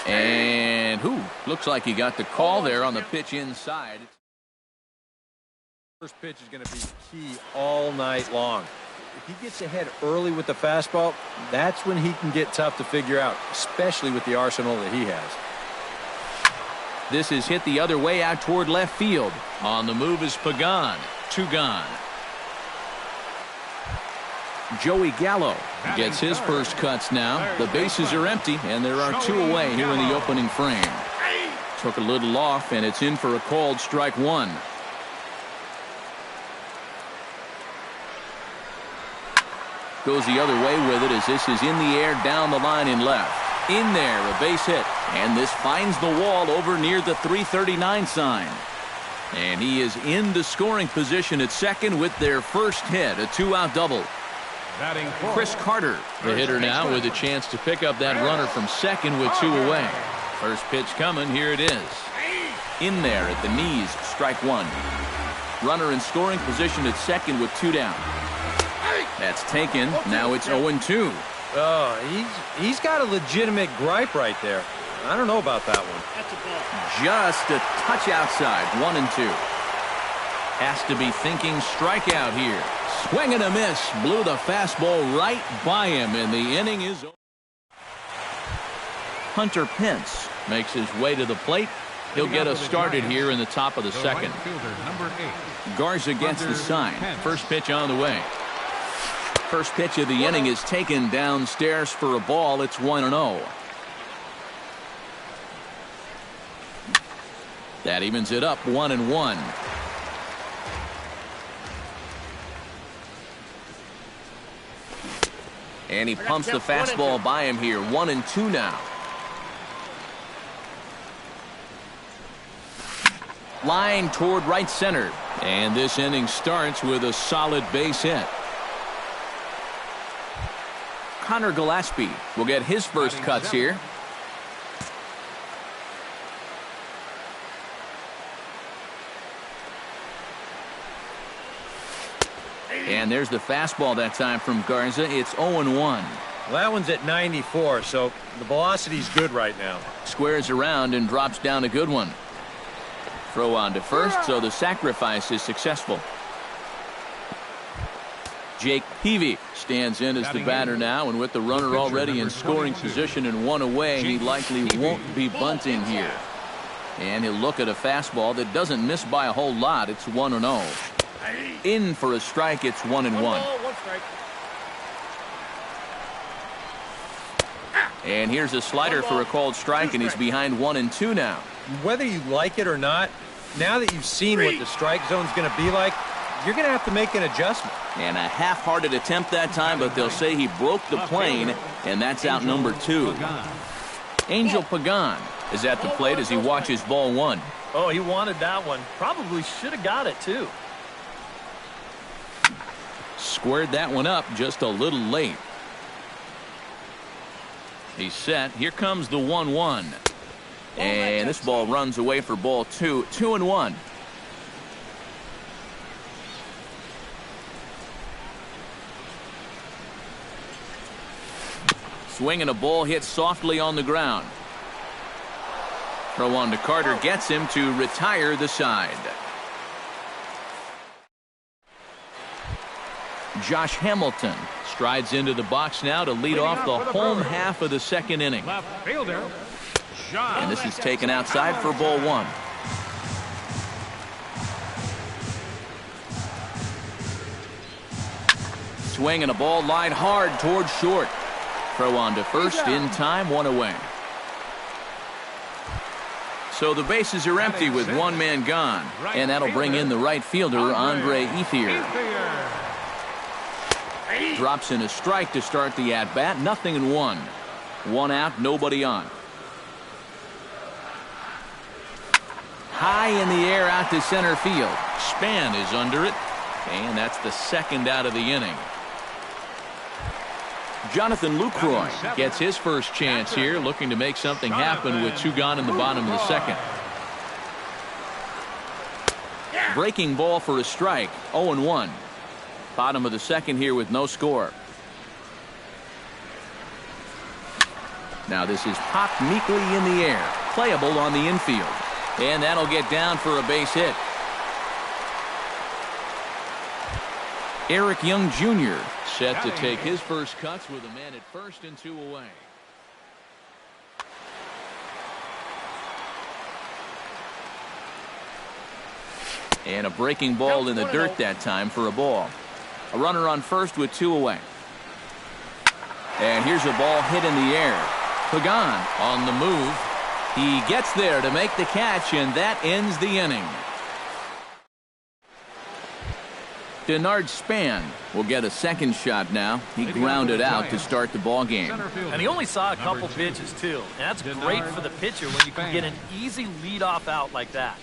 And looks like he got the call there on the pitch inside. First pitch is going to be key all night long. If he gets ahead early with the fastball, that's when he can get tough to figure out, especially with the arsenal that he has. This is hit the other way out toward left field. On the move is Pagan. 2 gone. Joey Gallo gets his first cuts now. The bases are empty, and there are 2 away here in the opening frame. Took a little off, and it's in for a called strike 1. Goes the other way with it as this is in the air down the line in left. In there, a base hit. And this finds the wall over near the 339 sign. And he is in the scoring position at second with their first hit, a 2-out double. Chris Carter, the hitter now, with a chance to pick up that runner from second with 2 away. First pitch coming, here it is. In there at the knees, strike 1. Runner in scoring position at second with 2 down. That's taken. Now it's 0-2. Oh, he's got a legitimate gripe right there. I don't know about that one. Just a touch outside. 1-2. Has to be thinking strikeout here. Swing and a miss. Blew the fastball right by him, and the inning is over. Hunter Pence makes his way to the plate. He'll get us started here in the top of the second. Garza gets the sign. First pitch on the way. First pitch of the inning is taken downstairs for a ball. It's 1-0. That evens it up 1-1. And he pumps the fastball by him here. 1-2 now. Line toward right center. And this inning starts with a solid base hit. Connor Gillespie will get his first cuts here. And there's the fastball that time from Garza. It's 0-1. Well, that one's at 94, so the velocity's good right now. Squares around and drops down a good one. Throw on to first, so the sacrifice is successful. Jake Peavy stands in as the batter now, and with the runner already in scoring position and 1 away, he likely won't be bunting here. And he'll look at a fastball that doesn't miss by a whole lot. It's 1-0. In for a strike. It's 1-1. And here's a slider for a called strike, and he's behind 1-2 now. Whether you like it or not, now that you've seen what the strike zone's going to be like, you're going to have to make an adjustment. And a half-hearted attempt that time, but they'll say he broke the plane, and that's out number 2. Angel Pagan is at the plate as he watches ball 1. Oh, he wanted that one. Probably should have got it, too. Squared that one up just a little late. He's set. Here comes the 1-1. And this ball runs away for ball 2. 2-1. Swing and a ball hit softly on the ground. Throw on to Carter gets him to retire the side. Josh Hamilton strides into the box now to lead off the home half of the second inning. And this is taken outside for ball 1. Swing and a ball lined hard towards short. Throw on to first in time, 1 away. So the bases are empty with 1 man gone. And that'll bring in the right fielder, Andre Ethier. Drops in a strike to start the at-bat. 0-1. 1 out, nobody on. High in the air out to center field. Span is under it. And that's the second out of the inning. Jonathan Lucroy gets his first chance here, looking to make something happen with 2 gone in the bottom of the second. Breaking ball for a strike. 0-1. Bottom of the second here with no score. Now this is popped meekly in the air. Playable on the infield. And that'll get down for a base hit. Eric Young Jr. set to take his first cuts with a man at first and 2 away. And a breaking ball in the dirt that time for a ball. A runner on first with 2 away. And here's a ball hit in the air. Pagan on the move. He gets there to make the catch, and that ends the inning. Denard Span will get a second shot now. He grounded out to start the ball game. And he only saw a couple pitches, too. And that's great for the pitcher when you can get an easy leadoff out like that.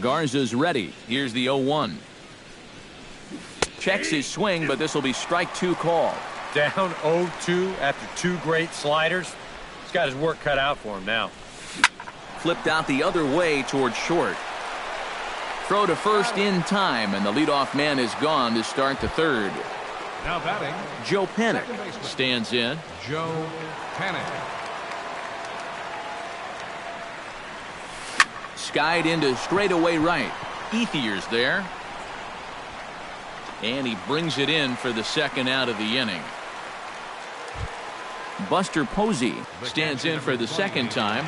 Garza's ready. Here's the 0-1. Checks his swing, but this will be strike 2 call. Down 0-2 after 2 great sliders. He's got his work cut out for him now. Flipped out the other way toward short. Throw to first in time, and the leadoff man is gone to start the third. Now batting, Joe Panik stands in. Joe Panik. Skied into straightaway right. Ethier's there. And he brings it in for the second out of the inning. Buster Posey stands in for the second time.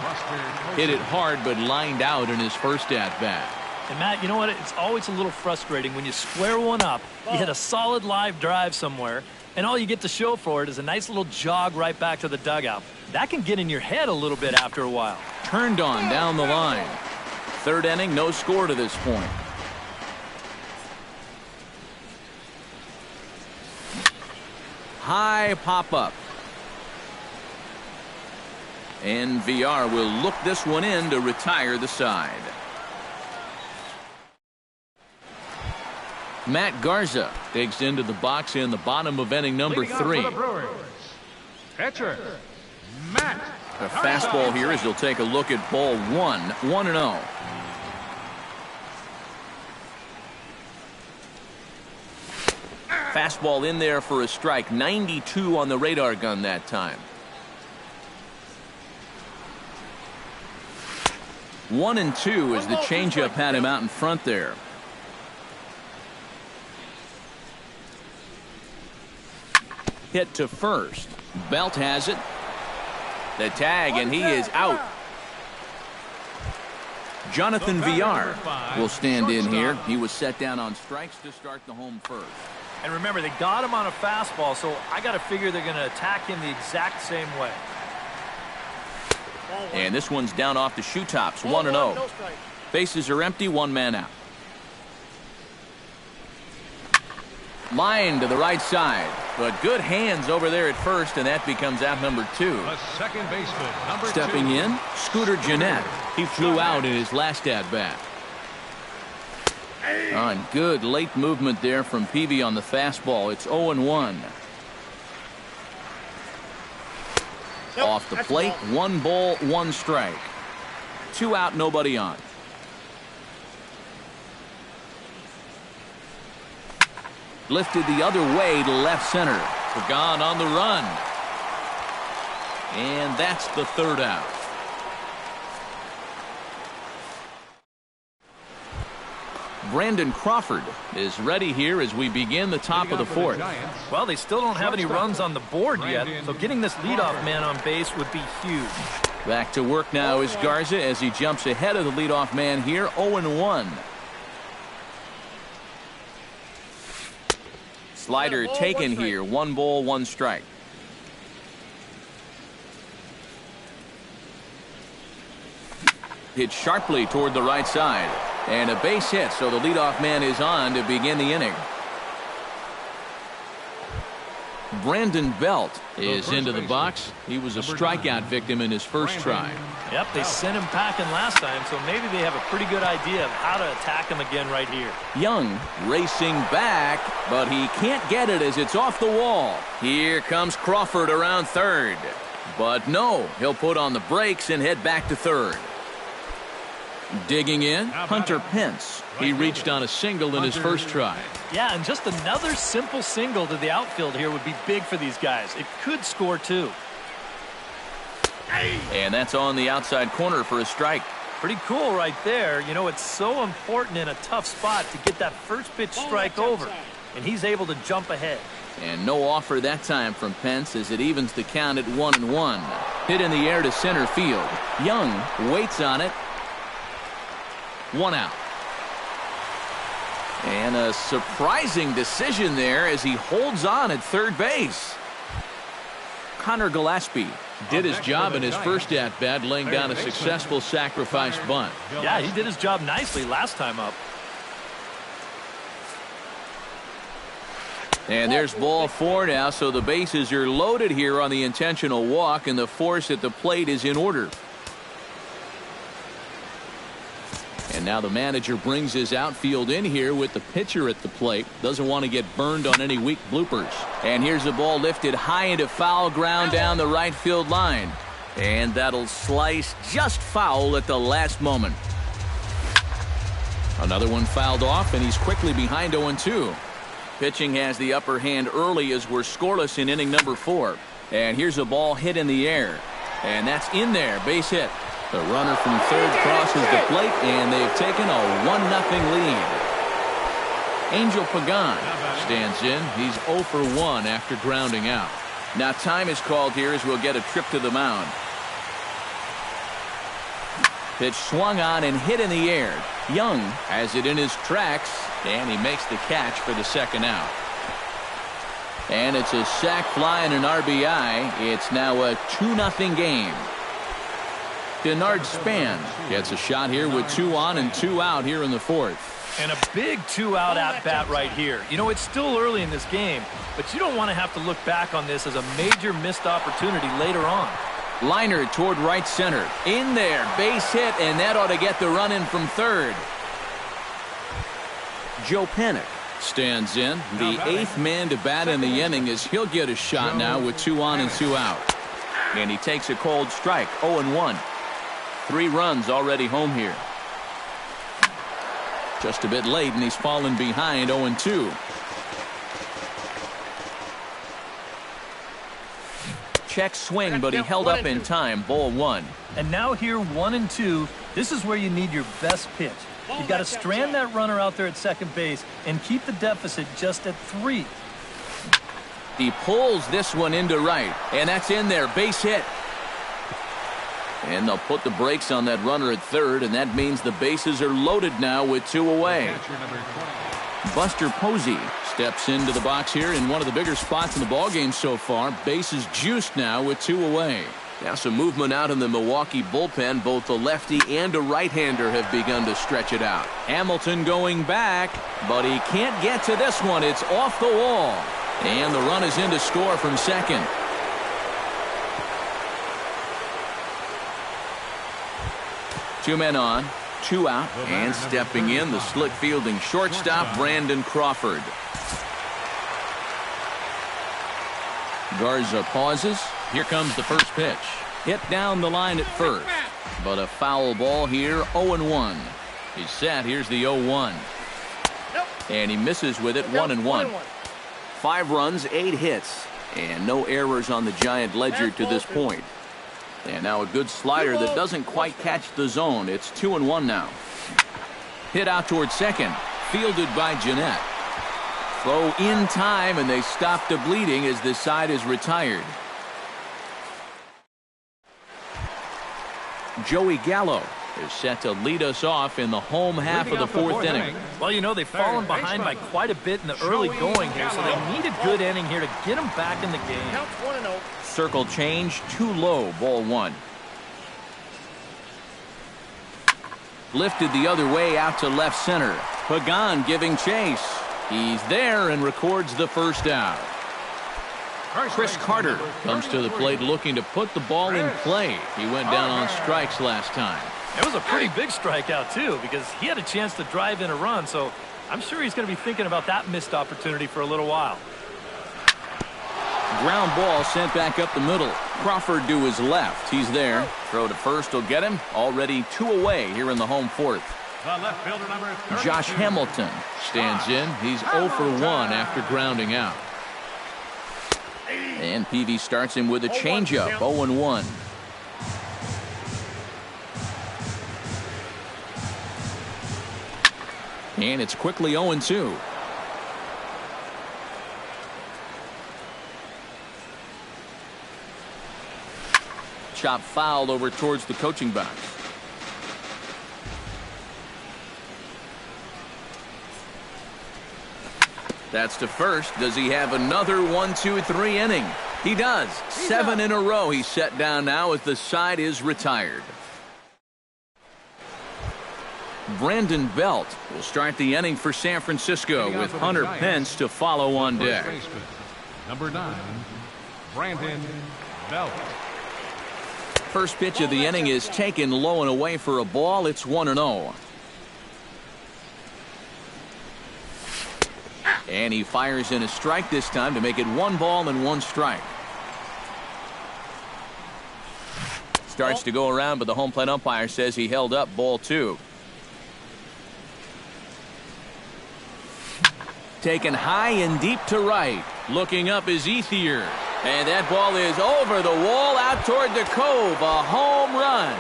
Hit it hard, but lined out in his first at-bat. And Matt, you know what? It's always a little frustrating when you square one up, you hit a solid live drive somewhere, and all you get to show for it is a nice little jog right back to the dugout. That can get in your head a little bit after a while. Turned on down the line. Third inning, no score to this point. High pop-up. And VR will look this one in to retire the side. Matt Garza digs into the box in the bottom of inning number 3. Pitcher, Matt. A fastball here as he'll take a look at ball 1. 1-0. Fastball in there for a strike. 92 on the radar gun that time. 1-2 as the changeup had him out in front there. Hit to first. Belt has it. The tag, and he is out. Jonathan Villar will stand in here. He was set down on strikes to start the home first. And remember, they got him on a fastball, so I got to figure they're going to attack him the exact same way. And this one's down off the shoe tops. 1-0. Bases are empty. 1 man out. Line to the right side, but good hands over there at first, and that becomes out number 2. The second baseman, number 2. Stepping in, Scooter Gennett. He flew out in his last at-bat. On good late movement there from Peavy on the fastball. It's 0-1. Off the plate, 1 ball, 1 strike. 2 out, nobody on. Lifted the other way to left center. Pagan on the run. And that's the third out. Brandon Crawford is ready here as we begin the top of the 4th. Well, they still don't have any runs on the board yet, so getting this leadoff man on base would be huge. Back to work now is Garza as he jumps ahead of the leadoff man here. 0-1. Slider taken here. 1 ball, 1 strike. Hit sharply toward the right side. And a base hit, so the leadoff man is on to begin the inning. Brandon Belt is into the box. He was a strikeout victim in his first try. Yep, they sent him packing last time, so maybe they have a pretty good idea of how to attack him again right here. Young racing back, but he can't get it as it's off the wall. Here comes Crawford around third. But no, he'll put on the brakes and head back to third. Digging in, Hunter Pence. He reached on a single in his first try. Yeah, and just another simple single to the outfield here would be big for these guys. It could score too. And that's on the outside corner for a strike. Pretty cool right there. You know, it's so important in a tough spot to get that first pitch strike over. And he's able to jump ahead. And no offer that time from Pence as it evens the count at 1-1. Hit in the air to center field. Young waits on it. 1 out. And a surprising decision there as he holds on at third base. Connor Gillespie did his job in his first at-bat, laying down a successful sacrifice bunt. Yeah, he did his job nicely last time up. And there's ball 4 now, so the bases are loaded here on the intentional walk, and the force at the plate is in order. And now the manager brings his outfield in here with the pitcher at the plate. Doesn't want to get burned on any weak bloopers. And here's the ball lifted high into foul ground down the right field line. And that'll slice just foul at the last moment. Another one fouled off, and he's quickly behind 0-2. Pitching has the upper hand early as we're scoreless in inning number 4. And here's a ball hit in the air. And that's in there, base hit. The runner from third crosses the plate, and they've taken a 1-0 lead. Angel Pagan stands in. He's 0 for 1 after grounding out. Now time is called here as we'll get a trip to the mound. Pitch swung on and hit in the air. Young has it in his tracks, and he makes the catch for the second out. And it's a sac fly and an RBI. It's now a 2-0 game. Denard Span gets a shot here with 2 on and 2 out here in the 4th. And a big 2-out at-bat right here. You know, it's still early in this game, but you don't want to have to look back on this as a major missed opportunity later on. Liner toward right center. In there, base hit, and that ought to get the run in from third. Joe Panik stands in. The 8th man to bat in the inning as he'll get a shot now with 2 on and 2 out. And he takes a cold strike, 0-1. 3 runs already home here. Just a bit late, and he's fallen behind 0-2. Check swing, but he held up in time. Ball 1. And now here 1-2. This is where you need your best pitch. You've got to strand that runner out there at second base and keep the deficit just at 3. He pulls this one into right, and that's in there. Base hit. And they'll put the brakes on that runner at third, and that means the bases are loaded now with 2 away. Buster Posey steps into the box here in one of the bigger spots in the ballgame so far. Bases juiced now with 2 away. Now some movement out in the Milwaukee bullpen. Both the lefty and a right-hander have begun to stretch it out. Hamilton going back, but he can't get to this one. It's off the wall. And the run is in to score from second. Two men on, 2 out, and stepping in, the slick fielding shortstop, Brandon Crawford. Garza pauses. Here comes the first pitch. Hit down the line at first, but a foul ball here, 0-1. He's set. Here's the 0-1. And he misses with it, 1-1. 5 runs, 8 hits, and no errors on the Giant ledger to this point. And now a good slider that doesn't quite catch the zone. It's 2-1 now. Hit out toward second. Fielded by Jeanette. Throw in time, and they stop the bleeding as this side is retired. Joey Gallo is set to lead us off in the home half of the 4th inning. Well, you know, they've fallen behind by quite a bit in the early going here, so they need a good inning here to get them back in the game. Circle change, too low, ball 1. Lifted the other way out to left center. Pagan giving chase. He's there and records the first out. Chris Carter comes to the plate looking to put the ball in play. He went down on strikes last time. It was a pretty big strikeout, too, because he had a chance to drive in a run, so I'm sure he's going to be thinking about that missed opportunity for a little while. Ground ball sent back up the middle. Crawford to his left. He's there. Throw to first will get him. Already 2 away here in the home fourth. The left fielder, number 32. Josh Hamilton stands in. He's 0 for 1 after grounding out. And Peavy starts him with a changeup, 0-1. And it's quickly 0-2. Chop fouled over towards the coaching box. That's to first. Does he have another 1-2-3 inning? He does. 7 in a row he's set down now as the side is retired. Brandon Belt will start the inning for San Francisco with Hunter Pence to follow on deck. Number 9, Brandon Belt. First pitch of the inning is taken low and away for a ball. It's 1-0. And he fires in a strike this time to make it 1 ball and 1 strike. Starts to go around, but the home plate umpire says he held up ball 2. Taken high and deep to right. Looking up is Ethier. And that ball is over the wall out toward the cove. A home run.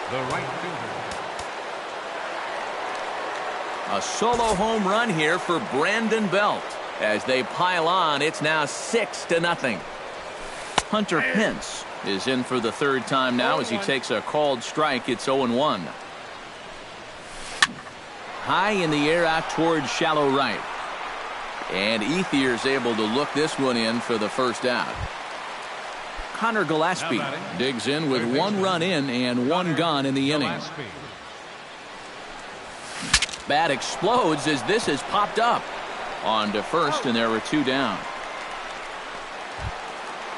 The right fielder. A solo home run here for Brandon Belt. As they pile on, it's now 6-0. Hunter Pence is in for the 3rd time now as he takes a called strike. It's 0-1. High in the air out towards shallow right. And Ethier's able to look this one in for the first out. Connor Gillespie digs in with 1 run in and 1 gone in the inning. Bat explodes as this has popped up. On to first, and there were 2 down.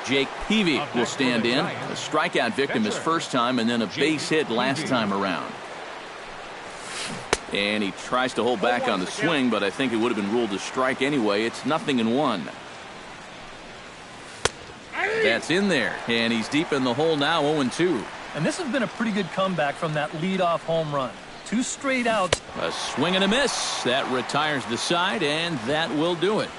Jake Peavy will stand in. A strikeout victim his first time, and then a base hit last time around. And he tries to hold back on the swing, but I think it would have been ruled a strike anyway. It's 0-1. That's in there, and he's deep in the hole now, 0-2. And this has been a pretty good comeback from that leadoff home run. 2 straight outs. A swing and a miss. That retires the side, and that will do it.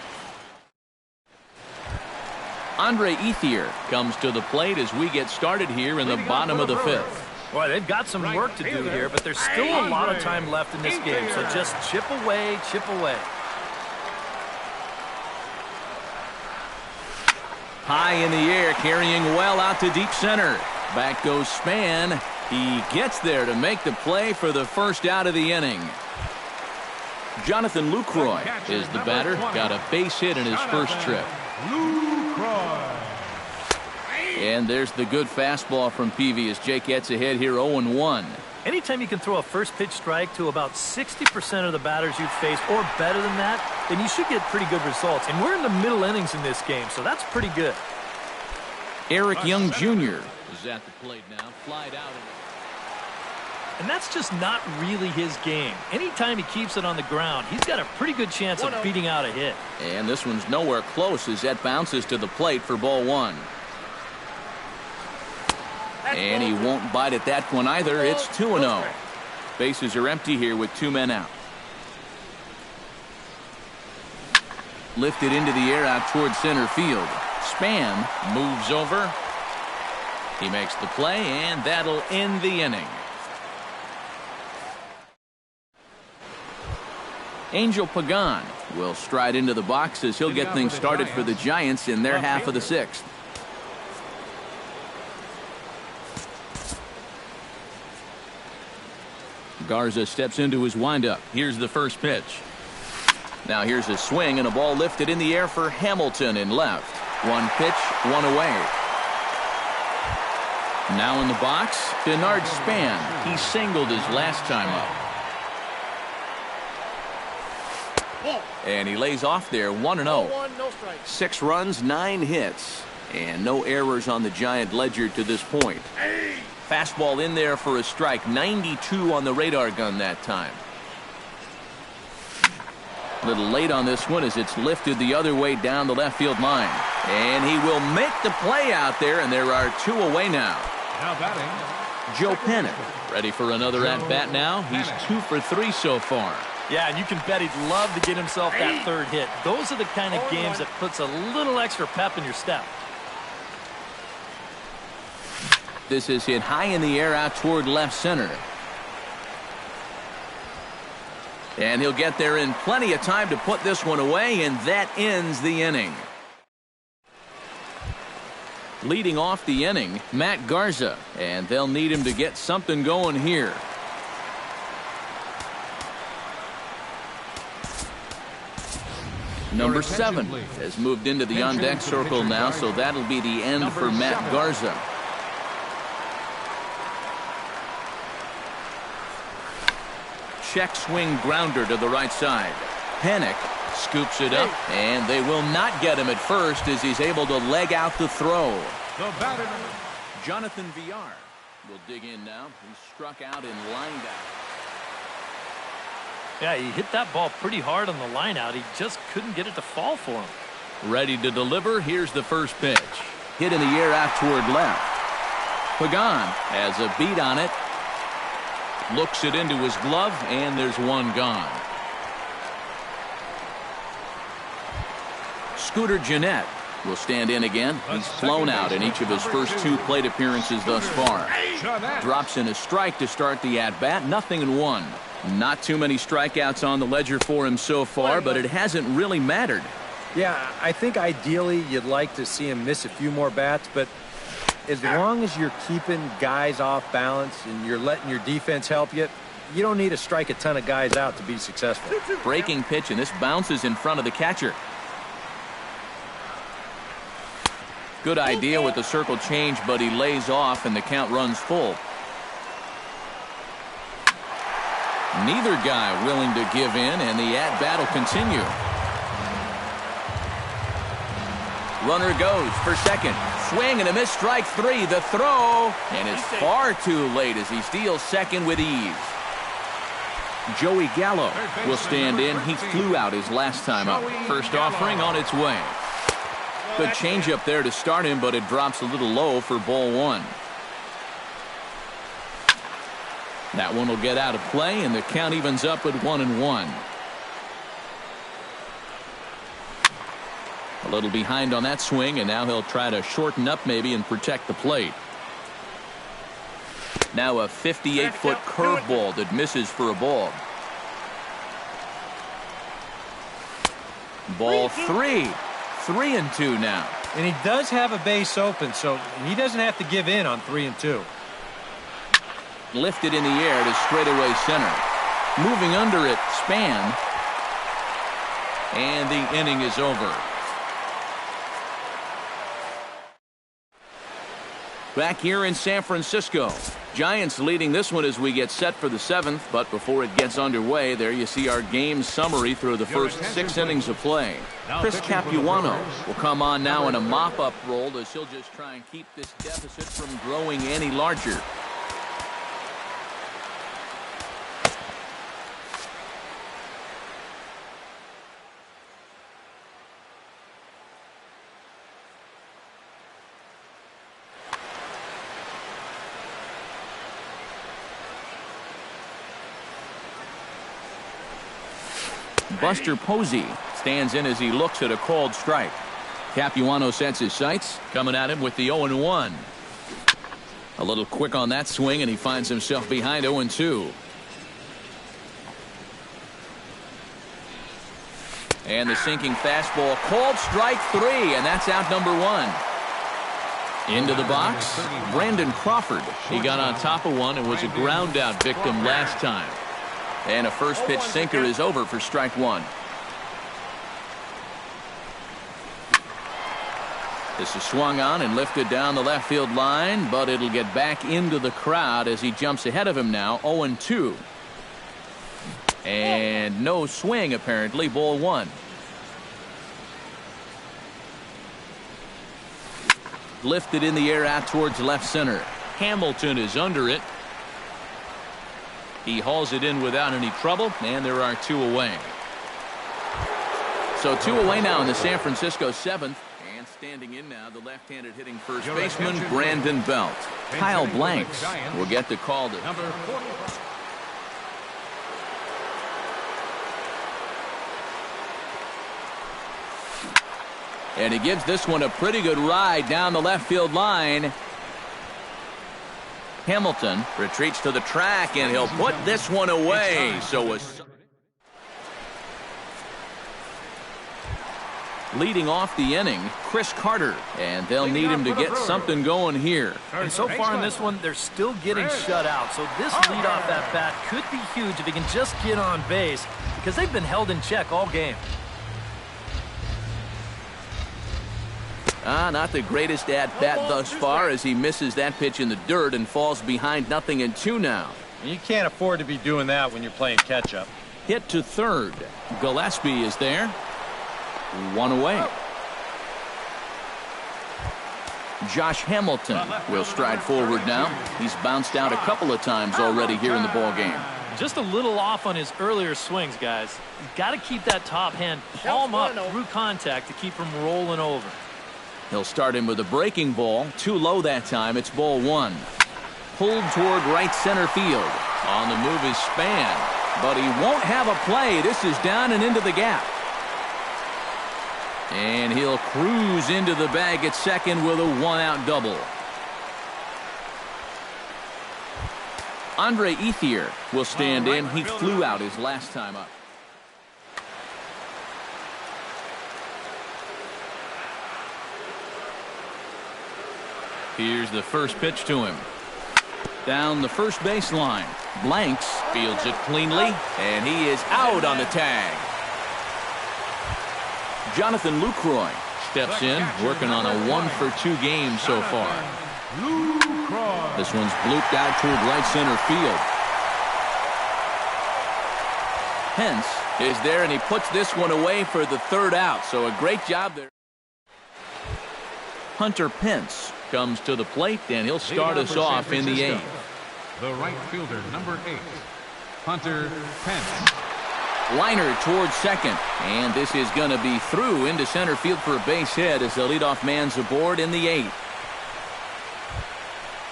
Andre Ethier comes to the plate as we get started here in the bottom of the 5th. Boy, they've got some work to do here, but there's still a lot of time left in this game, so just chip away, chip away. High in the air, carrying well out to deep center. Back goes Span. He gets there to make the play for the first out of the inning. Jonathan Lucroy is the batter. Got a base hit in his first trip. And there's the good fastball from Peavy as Jake gets ahead here 0-1. Anytime you can throw a first pitch strike to about 60% of the batters you've faced or better than that, then you should get pretty good results. And we're in the middle innings in this game, so that's pretty good. Eric Young Jr. is at the plate now. Flied out. And that's just not really his game. Anytime he keeps it on the ground, he's got a pretty good chance of beating out a hit. And this one's nowhere close as that bounces to the plate for ball 1. And he won't bite at that one either. It's 2-0. Bases are empty here with 2 men out. Lifted into the air out toward center field. Span moves over. He makes the play, and that'll end the inning. Angel Pagan will stride into the box as he'll get things started for the Giants in their half of the 6th. Garza steps into his windup. Here's the first pitch. Now here's a swing and a ball lifted in the air for Hamilton in left. 1 pitch, 1 away. Now in the box, Denard Span. He singled his last time up. And he lays off there 1-0. 6 runs, 9 hits, and no errors on the Giant ledger to this point. Fastball in there for a strike. 92 on the radar gun that time. A little late on this one as it's lifted the other way down the left field line. And he will make the play out there, and there are 2 away now. Now batting, Joe Panic ready for another at-bat now. He's 2 for 3 so far. Yeah, and you can bet he'd love to get himself that 3rd hit. Those are the kind of games that puts a little extra pep in your step. This is hit high in the air out toward left center. And he'll get there in plenty of time to put this one away, and that ends the inning. Leading off the inning, Matt Garza, and they'll need him to get something going here. Number 7 has moved into the on-deck circle now, so that'll be the end for Matt Garza. Check swing grounder to the right side. Panic scoops it up, and they will not get him at first as he's able to leg out the throw. the batter. Jonathan Villar will dig in now. He's struck out and lined out. Yeah, he hit that ball pretty hard on the line out. He just couldn't get it to fall for him. Ready to deliver. Here's the first pitch. Hit in the air out toward left. Pagan has a beat on it. Looks it into his glove, and there's one gone. Scooter Gennett will stand in again. He's flown out in each of his first 2 plate appearances thus far. Drops in a strike to start the at-bat. 0-1. Not too many strikeouts on the ledger for him so far, but it hasn't really mattered. Yeah, I think ideally you'd like to see him miss a few more bats, but as long as you're keeping guys off balance and you're letting your defense help you, you don't need to strike a ton of guys out to be successful. Breaking pitch, and this bounces in front of the catcher. Good idea with the circle change, but he lays off and the count runs full. Neither guy willing to give in, and the at-bat will continue. Runner goes for second. Swing and a miss, strike 3. The throw, and it's far too late as he steals second with ease. Joey Gallo will stand in. He flew out his last time up. First offering on its way. Good changeup there to start him, but it drops a little low for ball 1. That one will get out of play, and the count evens up at 1-1. A little behind on that swing, and now he'll try to shorten up maybe and protect the plate. Now a 58-foot curveball that misses for a ball. Ball 3. 3-2 now. And he does have a base open, so he doesn't have to give in on 3-2. Lifted in the air to straightaway center. Moving under it, Span. And the inning is over. Back here in San Francisco. Giants leading this one as we get set for the 7th, but before it gets underway, there you see our game summary through the first 6 innings of play. Chris Capuano will come on now in a mop-up role as he'll just try and keep this deficit from growing any larger. Buster Posey stands in as he looks at a called strike. Capuano sets his sights, coming at him with the 0-1. A little quick on that swing, and he finds himself behind 0-2. And the sinking fastball, called strike 3, and that's out number 1. Into the box, Brandon Crawford. He got on top of one and was a ground out victim last time. And a first pitch sinker is over for strike 1. This is swung on and lifted down the left field line, but it'll get back into the crowd as he jumps ahead of him now, 0-2. And no swing apparently, ball 1. Lifted in the air out towards left center. Hamilton is under it. He hauls it in without any trouble, and there are 2 away. So 2 away now in the San Francisco 7th. And Standing in now, the left-handed hitting first baseman, Brandon Belt. Kyle Blanks will get the call to Number 40. And he gives this one a pretty good ride down the left field line. Hamilton retreats to the track, and he'll put this one away. So leading off the inning, Chris Carter, and they'll need him to get something going here. And so far in this one, they're still getting shut out. So this leadoff at bat could be huge if he can just get on base, because they've been held in check all game. Not the greatest at-bat thus far as he misses that pitch in the dirt and falls behind 0-2 now. You can't afford to be doing that when you're playing catch-up. Hit to third. Gillespie is there. One away. Josh Hamilton will stride forward now. He's bounced out a couple of times already here in the ball game. Just a little off on his earlier swings, guys. You've got to keep that top hand palm up through contact to keep him rolling over. He'll start him with a breaking ball. Too low that time. It's ball one. Pulled toward right center field. On the move is Span, but he won't have a play. This is down and into the gap. And he'll cruise into the bag at second with a one-out double. Andre Ethier will stand in. He flew out his last time up. Here's the first pitch to him. Down the first baseline. Blanks fields it cleanly, and he is out on the tag. Jonathan Lucroy steps in, working on a 1-for-2 game so far. This one's blooped out toward right center field. Pence is there, and he puts this one away for the third out. So a great job there. Hunter Pence comes to the plate, and he'll start us off in the eighth. The right fielder, number 8, Hunter Pence. Liner towards second, and this is going to be through into center field for a base hit as the leadoff man's aboard in the eighth.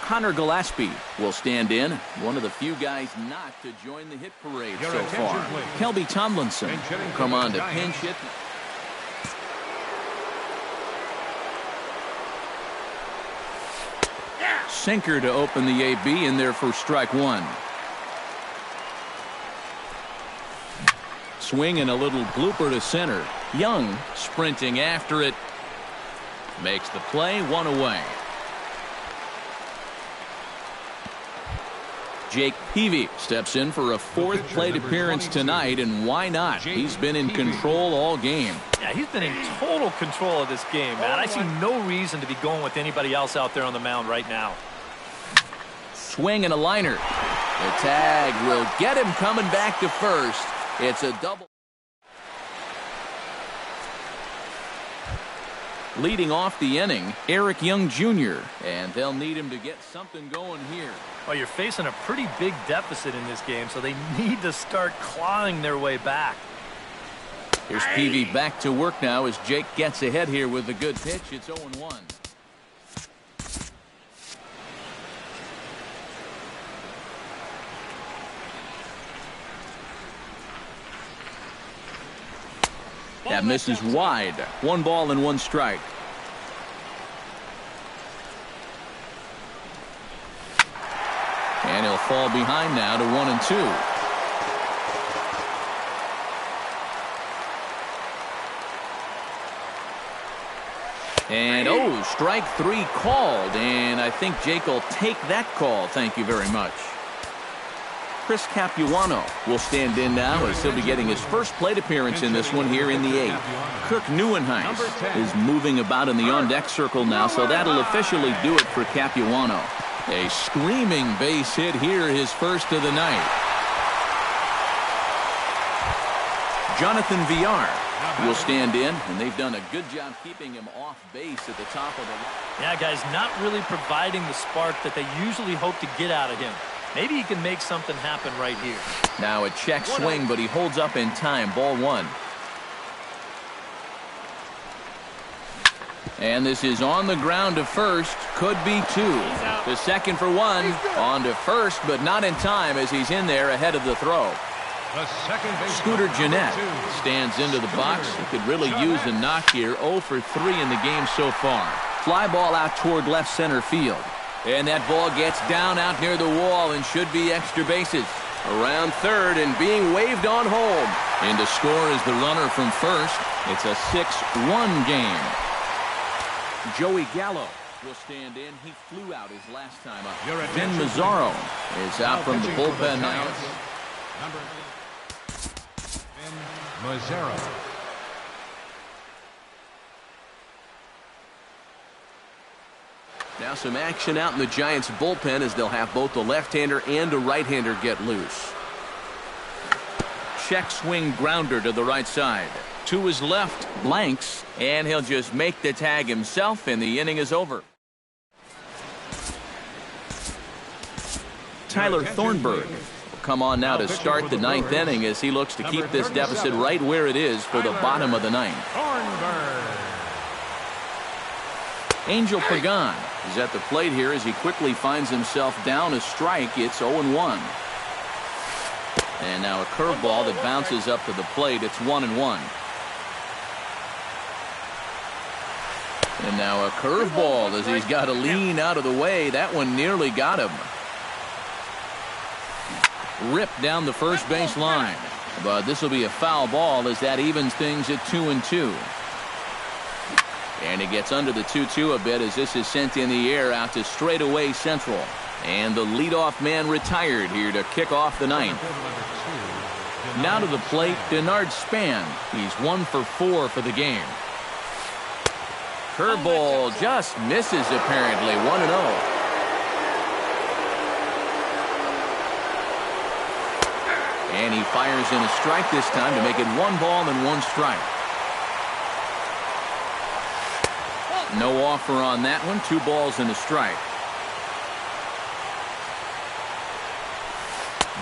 Connor Gillespie will stand in, one of the few guys not to join the hit parade so far. Kelby Tomlinson will come on to pinch hit. Sinker to open the AB in there for strike one. Swing and a little blooper to center. Young sprinting after it. Makes the play, one away. Jake Peavy steps in for a fourth plate appearance tonight, and why not? He's been in control all game. Yeah, he's been in total control of this game, man. I see no reason to be going with anybody else out there on the mound right now. Swing and a liner. The tag will get him coming back to first. It's a double. Leading off the inning, Eric Young Jr., and they'll need him to get something going here. Well, you're facing a pretty big deficit in this game, so they need to start clawing their way back. Here's Peavy back to work now as Jake gets ahead here with a good pitch. It's 0-1. That misses wide. 1 ball and 1 strike. And he'll fall behind now to 1-2. And strike 3 called, and I think Jake will take that call. Thank you very much. Chris Capuano will stand in now as he'll be getting his first plate appearance in this one here in the 8th. Kirk Neuenhuis is moving about in the on-deck circle now, so that'll officially do it for Capuano. A screaming base hit here, his first of the night. Jonathan Villar will stand in, and they've done a good job keeping him off base at the top of the line. Yeah, guys, not really providing the spark that they usually hope to get out of him. Maybe he can make something happen right here. Now a check swing, but he holds up in time. Ball 1. And this is on the ground to first. Could be two. To second for one. On to first, but not in time as he's in there ahead of the throw. Scooter Gennett stands into the box. He could really use a knock here. 0 for 3 in the game so far. Fly ball out toward left center field. And that ball gets down out near the wall and should be extra bases. Around third and being waved on home. And to score is the runner from first. It's a 6-1 game. Joey Gallo will stand in. He flew out his last time up. Vin Mazzaro is out from the bullpen now. Number Vin Mazzaro. Now some action out in the Giants bullpen as they'll have both the left-hander and a right-hander get loose. Check swing grounder to the right side. To his left, blanks, and he'll just make the tag himself, and the inning is over. Tyler Thornburg will come on now to start the ninth inning as he looks to keep this deficit right where it is for the bottom of the ninth. Angel Pagan is at the plate here as he quickly finds himself down a strike. It's 0-1. And now a curveball that bounces up to the plate. It's 1-1. And now a curveball as he's got to lean out of the way. That one nearly got him. Ripped down the first base line. But this will be a foul ball as that evens things at 2-2. And it gets under the 2-2 a bit as this is sent in the air out to straightaway central. And the leadoff man retired here to kick off the ninth. Now to the plate, Denard Span. He's 1 for 4 for the game. Curveball just misses apparently. 1-0. And he fires in a strike this time to make it 1 ball and 1 strike. No offer on that one. 2 balls and a strike.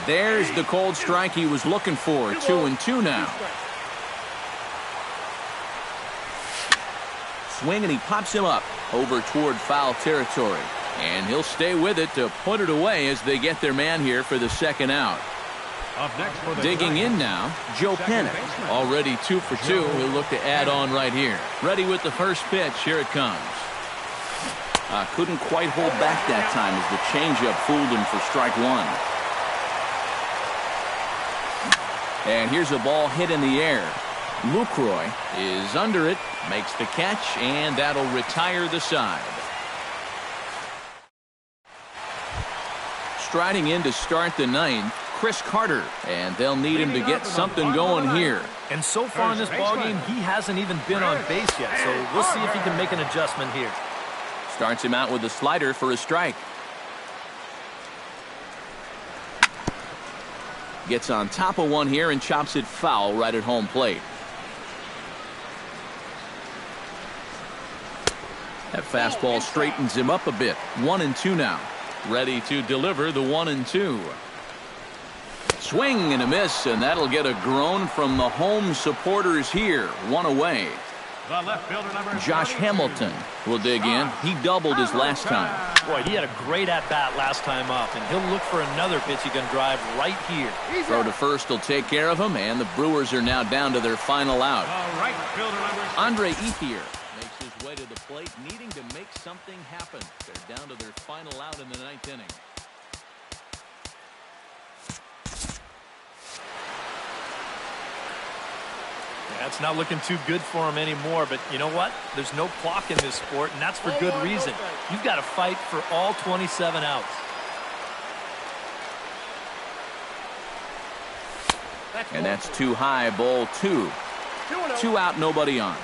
There's the cold strike he was looking for. 2-2 now. Swing and he pops him up over toward foul territory. And he'll stay with it to put it away as they get their man here for the second out. Digging in now, Joe Pennant. Already 2 for 2. He'll look to add on right here. Ready with the first pitch. Here it comes. Couldn't quite hold back that time as the changeup fooled him for strike 1. And here's a ball hit in the air. Lucroy is under it, makes the catch, and that'll retire the side. Striding in to start the ninth, Chris Carter, and they'll need him to get something going here. And so far in this ballgame, he hasn't even been on base yet, so we'll see if he can make an adjustment here. Starts him out with a slider for a strike. Gets on top of one here and chops it foul right at home plate. That fastball straightens him up a bit. 1-2 now. Ready to deliver the 1-2. Swing and a miss, and that'll get a groan from the home supporters here. 1 away. The left fielder, number Josh Hamilton will dig in. He doubled his last time. Boy, he had a great at-bat last time up, and he'll look for another pitch he can drive right here. Throw to first will take care of him, and the Brewers are now down to their final out. The right fielder, number Andre Ethier makes his way to the plate, needing to make something happen. They're down to their final out in the ninth inning. That's not looking too good for him anymore, but you know what? There's no clock in this sport, and that's for good reason. You've got to fight for all 27 outs. And that's too high, ball 2. 2 out, nobody on.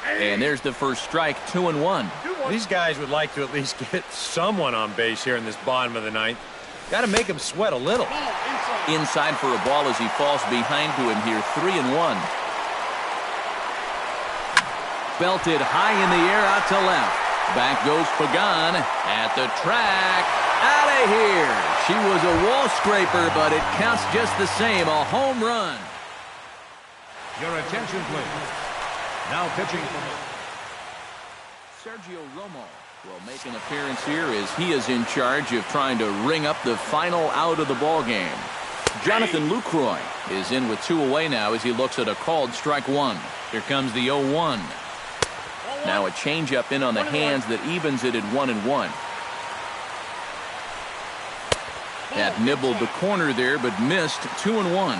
And there's the first strike, 2-1. These guys would like to at least get someone on base here in this bottom of the ninth. Got to make him sweat a little. Inside for a ball as he falls behind to him here, 3-1. Belted high in the air out to left. Back goes Pagan at the track. Out of here. She was a wall scraper, but it counts just the same. A home run. Your attention, please. Now pitching for Sergio Romo will make an appearance here as he is in charge of trying to ring up the final out of the ball game. Jonathan Lucroy is in with 2 away now as he looks at a called strike 1. Here comes the 0-1. Now a changeup in on the hands that evens it at 1-1. That nibbled the corner there, but missed. 2-1.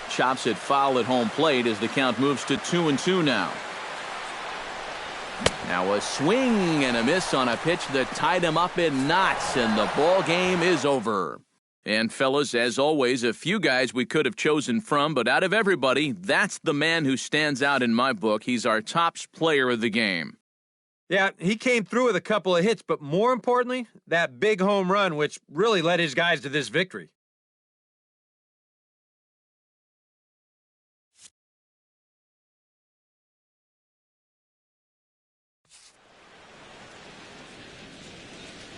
Chops it foul at home plate as the count moves to 2-2 now. Now a swing and a miss on a pitch that tied him up in knots, and the ball game is over. And fellas, as always, a few guys we could have chosen from, but out of everybody, that's the man who stands out in my book. He's our top player of the game. Yeah, he came through with a couple of hits, but more importantly, that big home run, which really led his guys to this victory.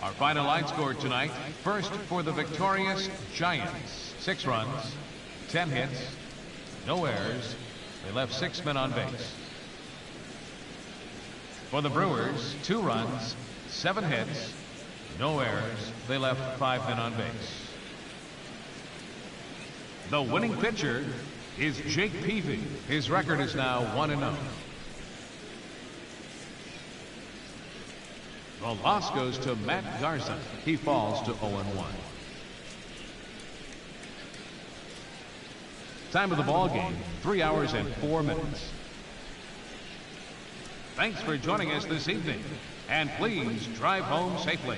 our final line score tonight. First for the victorious Giants. 6 runs, 10 hits, no errors. They left 6 men on base. For the Brewers, 2 runs, 7 hits, no errors. They left 5 men on base. The winning pitcher is Jake Peavy. His record is now 1-0. The loss goes to Matt Garza. He falls to 0-1. Time of the ball game, 3 hours and 4 minutes. Thanks for joining us this evening, and please drive home safely.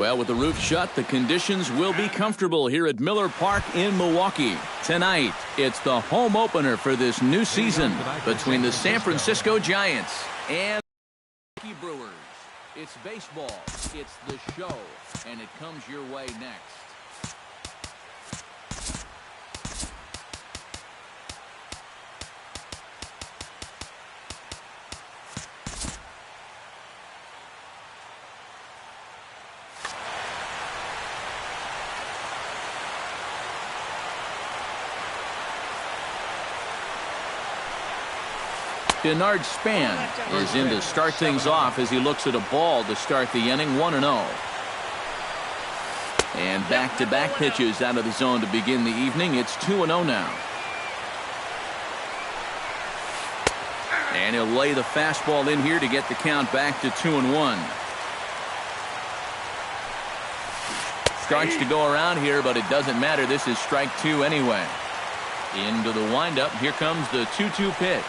Well, with the roof shut, the conditions will be comfortable here at Miller Park in Milwaukee. Tonight, it's the home opener for this new season between the San Francisco Giants and the Milwaukee Brewers. It's baseball, it's the show, and it comes your way next. Denard Span is in to start things off as he looks at a ball to start the inning, 1-0. And back-to-back pitches out of the zone to begin the evening. It's 2-0 now. And he'll lay the fastball in here to get the count back to 2-1. Starts to go around here, but it doesn't matter. This is strike 2 anyway. Into the windup. Here comes the 2-2 pitch.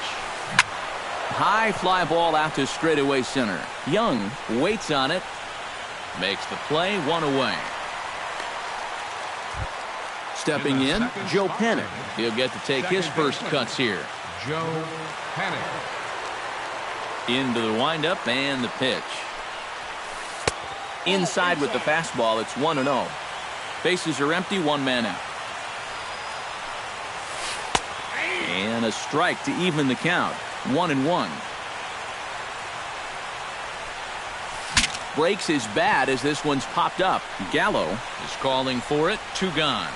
High fly ball out to straightaway center. Young waits on it. Makes the play, 1 away. Stepping in, Joe Panic. He'll get to take his first cuts here. Joe Panic. Into the windup and the pitch. Inside with the fastball, it's 1-0. Bases are empty, 1 man out. And a strike to even the count. 1-1. Breaks his bat as this one's popped up. Gallo is calling for it. 2 gone.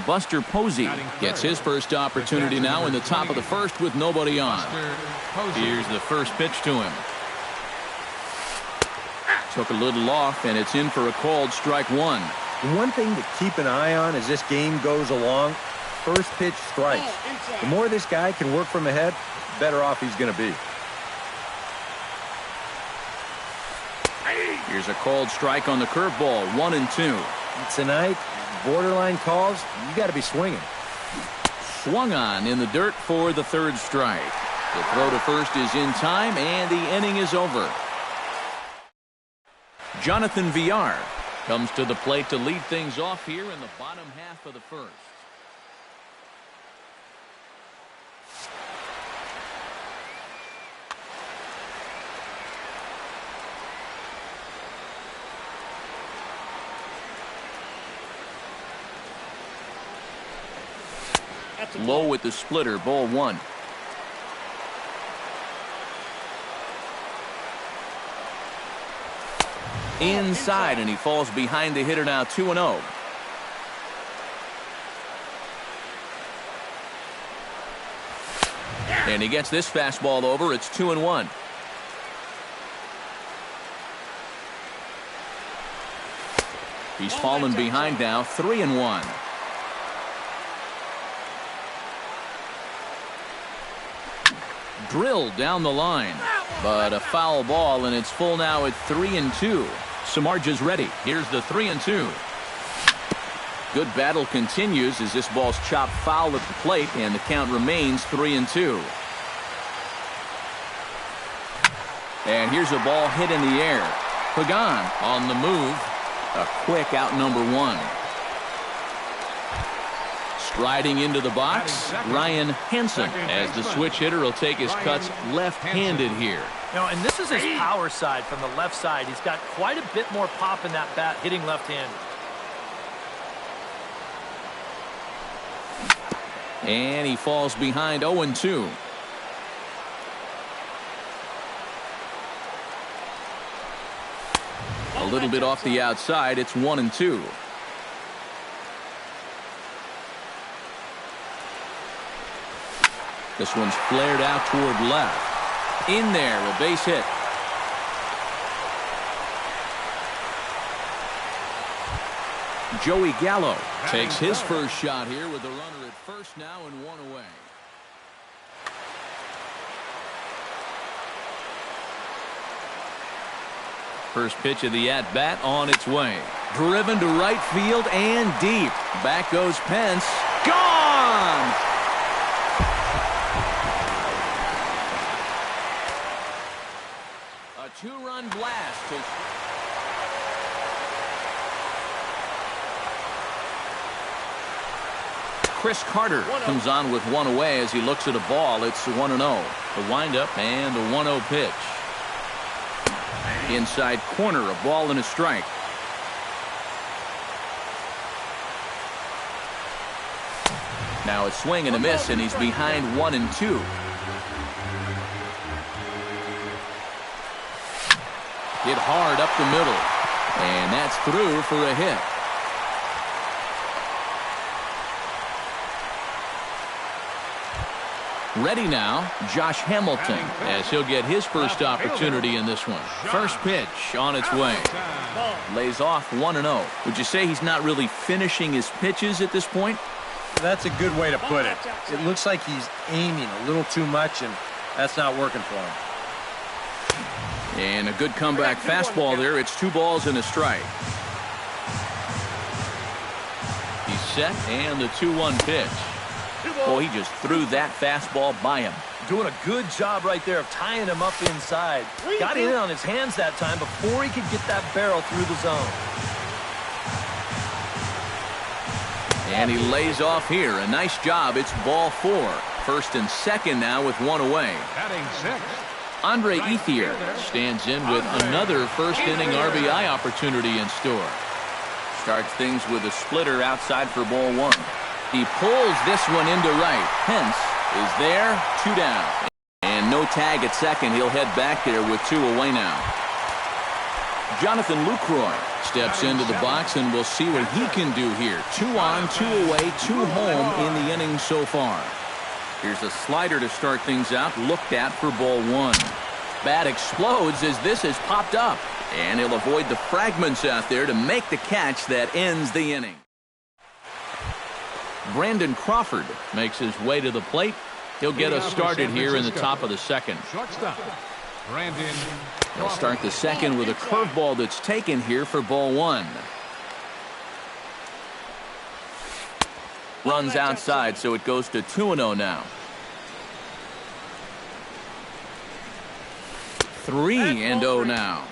Buster Posey gets his first opportunity now in the top of the first with nobody on. Here's the first pitch to him. Took a little off, and it's in for a called strike 1. One thing to keep an eye on as this game goes along, first pitch strikes. The more this guy can work from ahead, the better off he's going to be. Here's a called strike on the curveball, 1-2. Tonight, borderline calls, you got to be swinging. Swung on in the dirt for the third strike. The throw to first is in time, and the inning is over. Jonathan Villar comes to the plate to lead things off here in the bottom half of the first. Low with the splitter, ball 1. Inside, and he falls behind the hitter now, 2-0. And he gets this fastball over. It's 2-1. He's fallen behind now, 3-1. Drilled down the line, but a foul ball, and it's full now at 3-2. Samardzija's ready. Here's the 3-2. Good battle continues as this ball's chopped foul at the plate, and the count remains 3-2. And here's a ball hit in the air. Pagan on the move. A quick out, number 1. Striding into the box, Ryan Hansen, as the switch hitter will take his cuts left-handed here. You know, and this is his power side from the left side. He's got quite a bit more pop in that bat hitting left-handed. And he falls behind, 0-2. A little bit off the outside, it's 1-2. This one's flared out toward left. In there, a base hit. Joey Gallo takes his first shot here with a runner at first now and 1 away. First pitch of the at-bat on its way. Driven to right field and deep. Back goes Pence. Gone! A A two-run blast. Chris Carter comes on with one away as he looks at a ball. It's 1-0. The windup and a 1-0 pitch. Inside corner, a ball and a strike. Now a swing and a miss, and he's behind 1-2. Hit hard up the middle, and that's through for a hit. Ready now, Josh Hamilton, as he'll get his first opportunity in this one. First pitch on its way. Lays off 1-0. Would you say he's not really finishing his pitches at this point? That's a good way to put it. It looks like he's aiming a little too much, and that's not working for him. And a good comeback fastball there. It's 2 balls and a strike. He's set, and the 2-1 pitch. Oh, he just threw that fastball by him. Doing a good job right there of tying him up inside. Got in on his hands that time before he could get that barrel through the zone. And he lays off here. A nice job. It's ball 4. First and second now with 1 away. Batting 6. Andre Ethier stands in with another first inning RBI opportunity in store. Starts things with a splitter outside for ball 1. He pulls this one into right. Pence is there, 2 down. And no tag at second. He'll head back there with 2 away now. Jonathan Lucroy steps into the box, and we'll see what he can do here. 2 on, 2 away, 2 home in the inning so far. Here's a slider to start things out, looked at for ball 1. Bat explodes as this has popped up, and he'll avoid the fragments out there to make the catch that ends the inning. Brandon Crawford makes his way to the plate. He'll get us started here in the top of the second. Shortstop, Brandon. He'll start the second with a curveball that's taken here for ball 1. Runs outside, so it goes to 2-0 now. 3-0 now.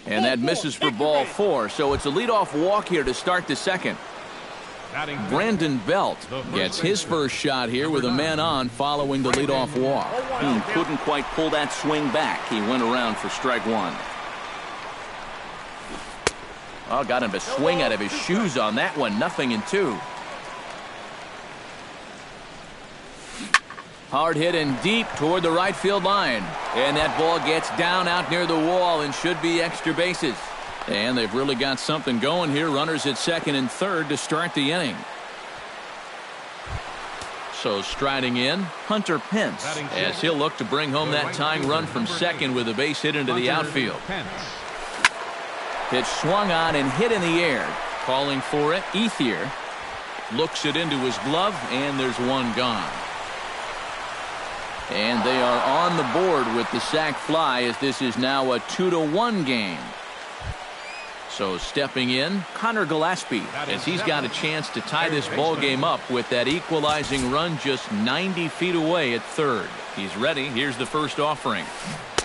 And that misses for ball 4, so it's a leadoff walk here to start the second. Brandon Belt gets his first shot here with a man on following the leadoff walk. He couldn't quite pull that swing back. He went around for strike 1. Oh, got him to swing out of his shoes on that one. 0-2. Hard hit and deep toward the right field line. And that ball gets down out near the wall and should be extra bases. And they've really got something going here. Runners at second and third to start the inning. So striding in, Hunter Pence, as he'll look to bring home that tying run from second with a base hit into the outfield. Pitch swung on and hit in the air. Calling for it, Ethier looks it into his glove, and there's one gone. And they are on the board with the sac fly, as this is now a 2-1 game. So stepping in, Connor Gillespie, as he's got a chance to tie this ball game up with that equalizing run just 90 feet away at third. He's ready. Here's the first offering.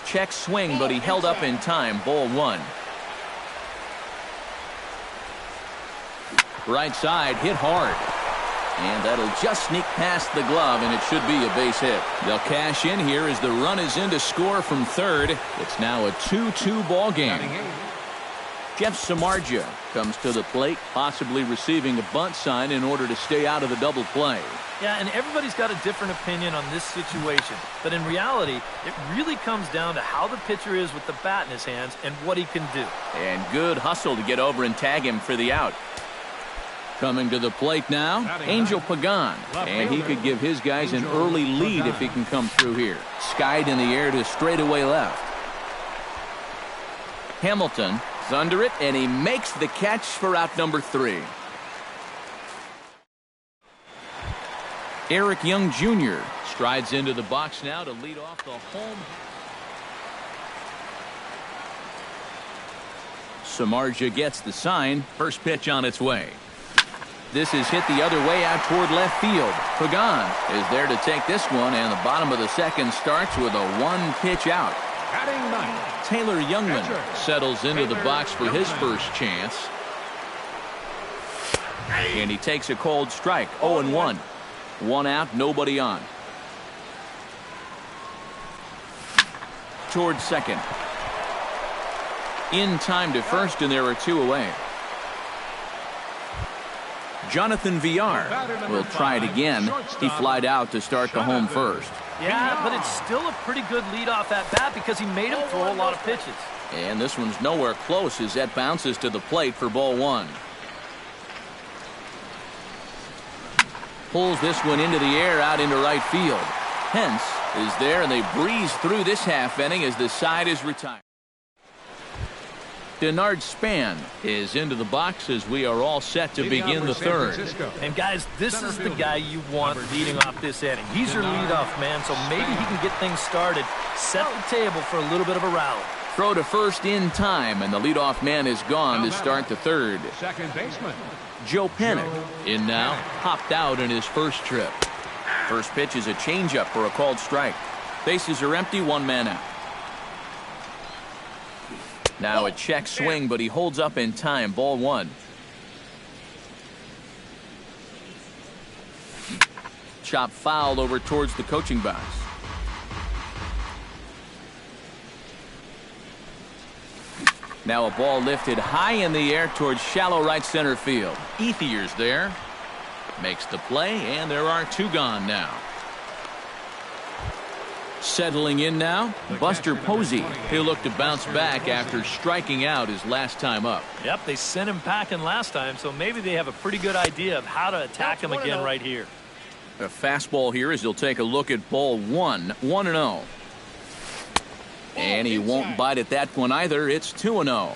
Check swing, but he held up in time. Ball 1. Right side, hit hard. And that'll just sneak past the glove, and it should be a base hit. They'll cash in here as the run is in to score from third. It's now a 2-2 ball game. Jeff Samardzija comes to the plate, possibly receiving a bunt sign in order to stay out of the double play. Yeah, and everybody's got a different opinion on this situation. But in reality, it really comes down to how the pitcher is with the bat in his hands and what he can do. And good hustle to get over and tag him for the out. Coming to the plate now, Angel Pagan. And he could give his guys an early lead if he can come through here. Skied in the air to straightaway left. Hamilton is under it, and he makes the catch for out number 3. Eric Young Jr. strides into the box now to lead off the home. Samardzija gets the sign. First pitch on its way. This is hit the other way out toward left field. Pagan is there to take this one, and the bottom of the second starts with a one-pitch out. Batting ninth, Taylor Youngman settles into the box for his first chance. And he takes a cold strike. 0-1. One out, nobody on. Towards second. In time to first, and there are two away. Jonathan Villar will try it again. He flied out to start the home first. Yeah, but it's still a pretty good leadoff at bat because he made him throw a lot of pitches. And this one's nowhere close as that bounces to the plate for ball one. Pulls this one into the air out into right field. Hence is there, and they breeze through this half inning as the side is retired. Denard Span is into the box as we are all set to begin the third. And guys, this is the guy you want leading off this inning. He's your leadoff man, so maybe he can get things started, set the table for a little bit of a rally. Throw to first in time, and the leadoff man is gone to start the third. second baseman. Joe Panik in now, hopped out in his first trip. First pitch is a changeup for a called strike. Bases are empty, one man out. Now a check swing, but he holds up in time. Ball one. Chop foul over towards the coaching box. Now a ball lifted high in the air towards shallow right center field. Ethier's there. Makes the play, and there are two gone now. Settling in now, Buster Posey. He'll look to bounce back after striking out his last time up. Yep, they sent him packing last time, so maybe they have a pretty good idea of how to attack him again right here. A fastball here as he'll take a look at ball one. 1-0. And he won't bite at that one either. It's 2-0.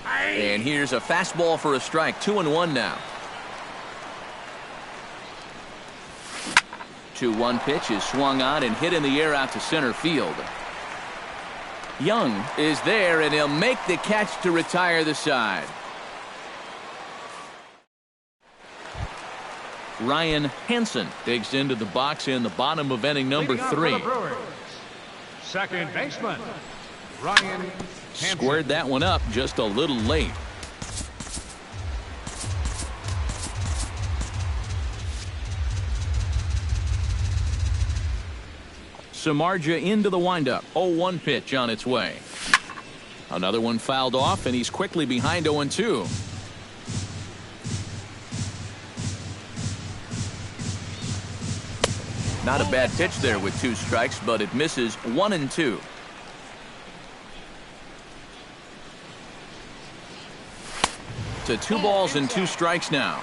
And here's a fastball for a strike. 2-1 now. 2-1 pitch is swung on and hit in the air out to center field. Young is there, and he'll make the catch to retire the side. Ryan Hansen digs into the box in the bottom of inning number 3. Second baseman, Ryan Hansen. Squared that one up just a little late. Samardzija into the windup. 0-1 pitch on its way. Another one fouled off, and he's quickly behind 0-2. Not a bad pitch there with 2 strikes, but it misses 1-2. To 2 balls and 2 strikes now.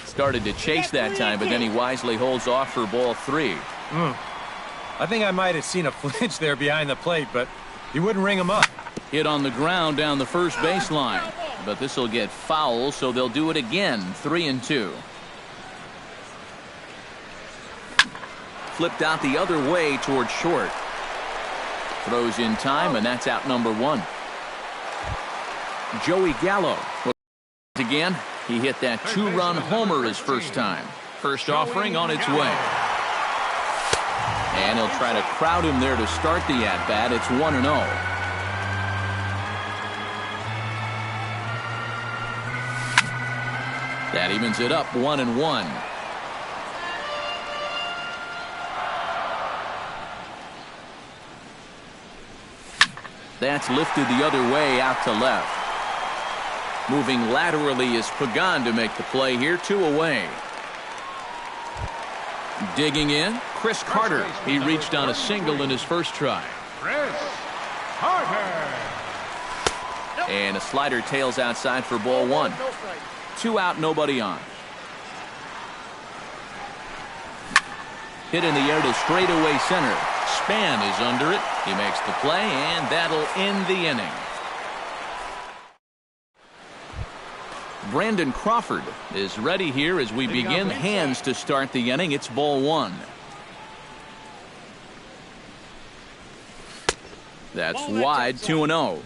Started to chase that time, but then he wisely holds off for ball 3. I think I might have seen a flinch there behind the plate, but he wouldn't ring him up. Hit on the ground down the first baseline, but this will get foul, so they'll do it again. 3-2. Flipped out the other way towards short. Throws in time, and that's out number 1. Joey Gallo again. He hit that 2-run homer his first time. First offering on its way. And he'll try to crowd him there to start the at-bat. It's 1-0. That evens it up 1-1. That's lifted the other way out to left. Moving laterally is Pagan to make the play here. 2 away. Digging in, Chris Carter. He reached on a single in his first try. Chris Carter. And a slider tails outside for ball 1. 2 out, nobody on. Hit in the air to straightaway center. Span is under it. He makes the play, and that'll end the inning. Brandon Crawford is ready here as we begin hands to start the inning. It's ball 1. That's wide, 2-0.